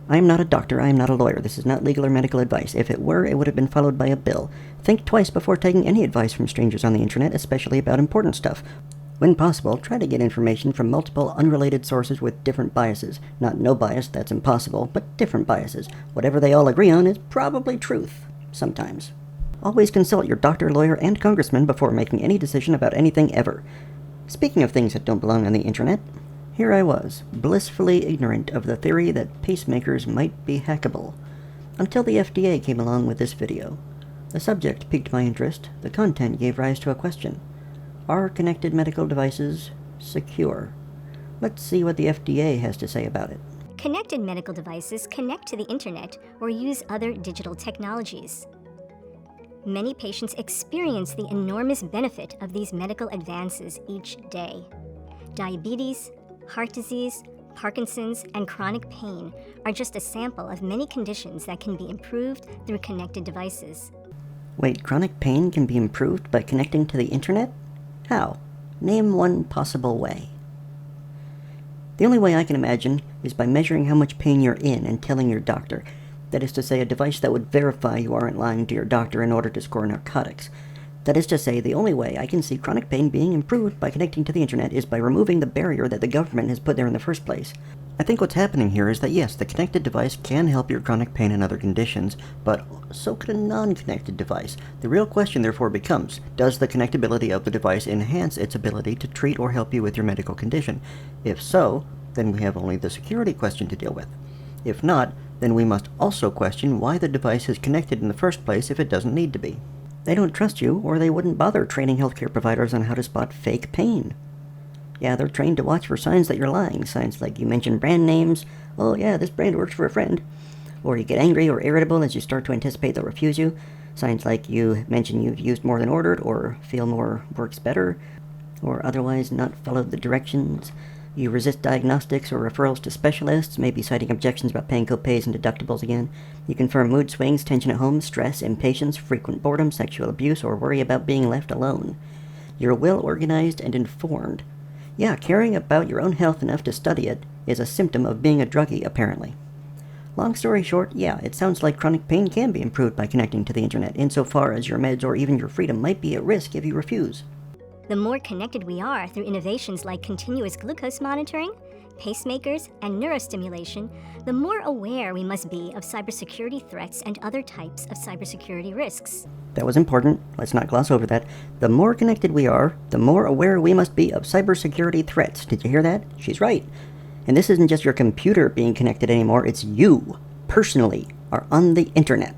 I am not a doctor, I am not a lawyer. This is not legal or medical advice. If it were, it would have been followed by a bill. Think twice before taking any advice from strangers on the internet, especially about important stuff. When possible, try to get information from multiple unrelated sources with different biases. Not no bias, that's impossible, but different biases. Whatever they all agree on is probably truth. Sometimes. Always consult your doctor, lawyer, and congressman before making any decision about anything ever. Speaking of things that don't belong on the internet, here I was, blissfully ignorant of the theory that pacemakers might be hackable, until the FDA came along with this video. The subject piqued my interest, the content gave rise to a question. Are connected medical devices secure? Let's see what the FDA has to say about it. Connected medical devices connect to the internet or use other digital technologies. Many patients experience the enormous benefit of these medical advances each day. Diabetes, heart disease, Parkinson's, and chronic pain are just a sample of many conditions that can be improved through connected devices. Wait, chronic pain can be improved by connecting to the internet? How? Name one possible way. The only way I can imagine is by measuring how much pain you're in and telling your doctor. That is to say, a device that would verify you aren't lying to your doctor in order to score narcotics. That is to say, the only way I can see chronic pain being improved by connecting to the internet is by removing the barrier that the government has put there in the first place. I think what's happening here is that yes, the connected device can help your chronic pain and other conditions, but so could a non-connected device. The real question therefore becomes, does the connectability of the device enhance its ability to treat or help you with your medical condition? If so, then we have only the security question to deal with. If not, then we must also question why the device is connected in the first place if it doesn't need to be. They don't trust you, or they wouldn't bother training healthcare providers on how to spot fake pain. Yeah, they're trained to watch for signs that you're lying. Signs like you mention brand names. Oh yeah, this brand works for a friend. Or you get angry or irritable as you start to anticipate they'll refuse you. Signs like you mention you've used more than ordered, or feel more works better, or otherwise not followed the directions. You resist diagnostics or referrals to specialists, maybe citing objections about paying co-pays and deductibles again. You confirm mood swings, tension at home, stress, impatience, frequent boredom, sexual abuse, or worry about being left alone. You're well-organized and informed. Yeah, caring about your own health enough to study it is a symptom of being a druggie, apparently. Long story short, yeah, it sounds like chronic pain can be improved by connecting to the internet, insofar as your meds or even your freedom might be at risk if you refuse. The more connected we are through innovations like continuous glucose monitoring, pacemakers, and neurostimulation, the more aware we must be of cybersecurity threats and other types of cybersecurity risks. That was important. Let's not gloss over that. The more connected we are, the more aware we must be of cybersecurity threats. Did you hear that? She's right. And this isn't just your computer being connected anymore, it's you, personally, are on the internet.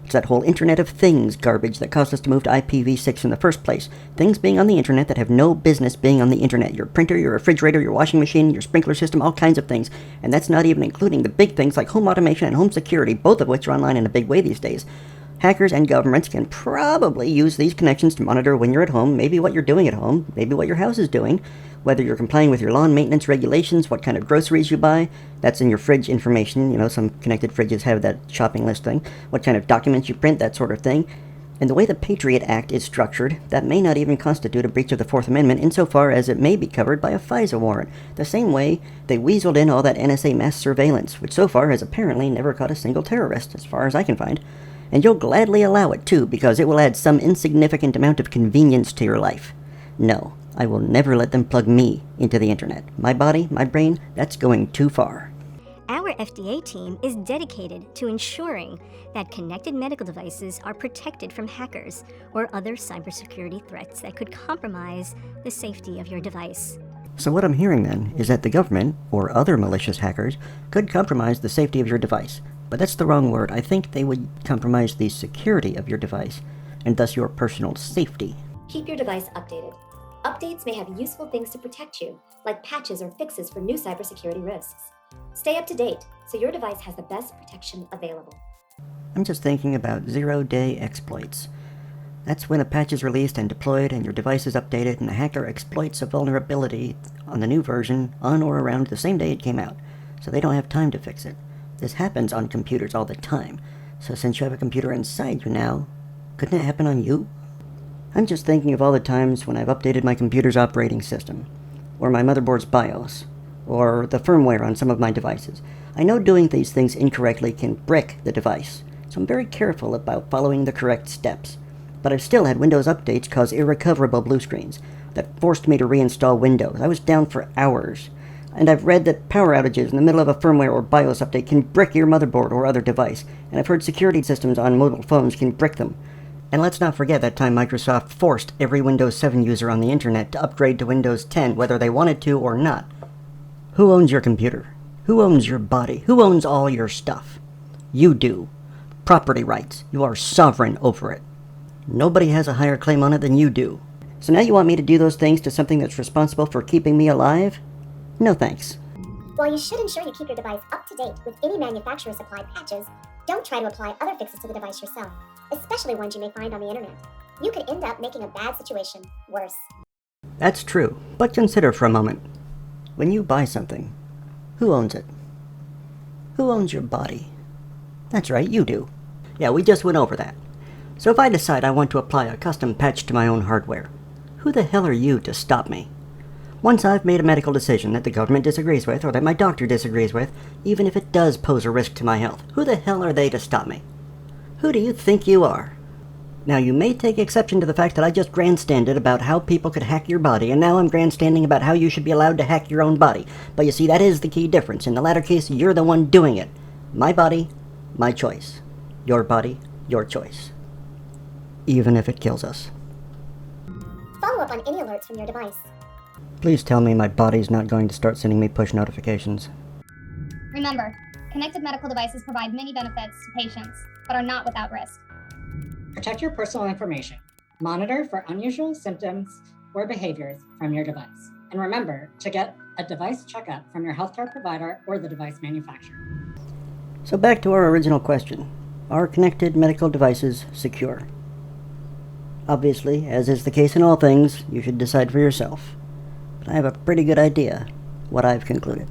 It's that whole Internet of Things garbage that caused us to move to IPv6 in the first place. Things being on the internet that have no business being on the internet. Your printer, your refrigerator, your washing machine, your sprinkler system, all kinds of things. And that's not even including the big things like home automation and home security, both of which are online in a big way these days. Hackers and governments can probably use these connections to monitor when you're at home, maybe what you're doing at home, maybe what your house is doing, whether you're complying with your lawn maintenance regulations, what kind of groceries you buy. That's in your fridge information. You know, some connected fridges have that shopping list thing. What kind of documents you print, that sort of thing. And the way the Patriot Act is structured, that may not even constitute a breach of the Fourth Amendment insofar as it may be covered by a FISA warrant. The same way they weaseled in all that NSA mass surveillance, which so far has apparently never caught a single terrorist, as far as I can find. And you'll gladly allow it, too, because it will add some insignificant amount of convenience to your life. No, I will never let them plug me into the internet. My body, my brain, that's going too far. Our FDA team is dedicated to ensuring that connected medical devices are protected from hackers or other cybersecurity threats that could compromise the safety of your device. So what I'm hearing then is that the government, or other malicious hackers, could compromise the safety of your device. But that's the wrong word. I think they would compromise the security of your device, and thus your personal safety. Keep your device updated. Updates may have useful things to protect you, like patches or fixes for new cybersecurity risks. Stay up to date so your device has the best protection available. I'm just thinking about zero-day exploits. That's when a patch is released and deployed and your device is updated and the hacker exploits a vulnerability on the new version on or around the same day it came out, so they don't have time to fix it. This happens on computers all the time, so since you have a computer inside you now, couldn't it happen on you? I'm just thinking of all the times when I've updated my computer's operating system, or my motherboard's BIOS, or the firmware on some of my devices. I know doing these things incorrectly can brick the device, so I'm very careful about following the correct steps. But I've still had Windows updates cause irrecoverable blue screens that forced me to reinstall Windows. I was down for hours. And I've read that power outages in the middle of a firmware or BIOS update can brick your motherboard or other device, and I've heard security systems on mobile phones can brick them. And let's not forget that time Microsoft forced every Windows 7 user on the internet to upgrade to Windows 10 whether they wanted to or not. Who owns your computer? Who owns your body? Who owns all your stuff? You do. Property rights. You are sovereign over it. Nobody has a higher claim on it than you do. So now you want me to do those things to something that's responsible for keeping me alive? No thanks. While you should ensure you keep your device up to date with any manufacturer-supplied patches, don't try to apply other fixes to the device yourself, especially ones you may find on the internet. You could end up making a bad situation worse. That's true, but consider for a moment. When you buy something, who owns it? Who owns your body? That's right, you do. Yeah, we just went over that. So if I decide I want to apply a custom patch to my own hardware, who the hell are you to stop me? Once I've made a medical decision that the government disagrees with, or that my doctor disagrees with, even if it does pose a risk to my health, who the hell are they to stop me? Who do you think you are? Now, you may take exception to the fact that I just grandstanded about how people could hack your body, and now I'm grandstanding about how you should be allowed to hack your own body. But you see, that is the key difference. In the latter case, you're the one doing it. My body, my choice. Your body, your choice. Even if it kills us. Follow up on any alerts from your device. Please tell me my body's not going to start sending me push notifications. Remember, connected medical devices provide many benefits to patients, but are not without risk. Protect your personal information. Monitor for unusual symptoms or behaviors from your device. And remember to get a device checkup from your healthcare provider or the device manufacturer. So back to our original question. Are connected medical devices secure? Obviously, as is the case in all things, you should decide for yourself. But I have a pretty good idea what I've concluded.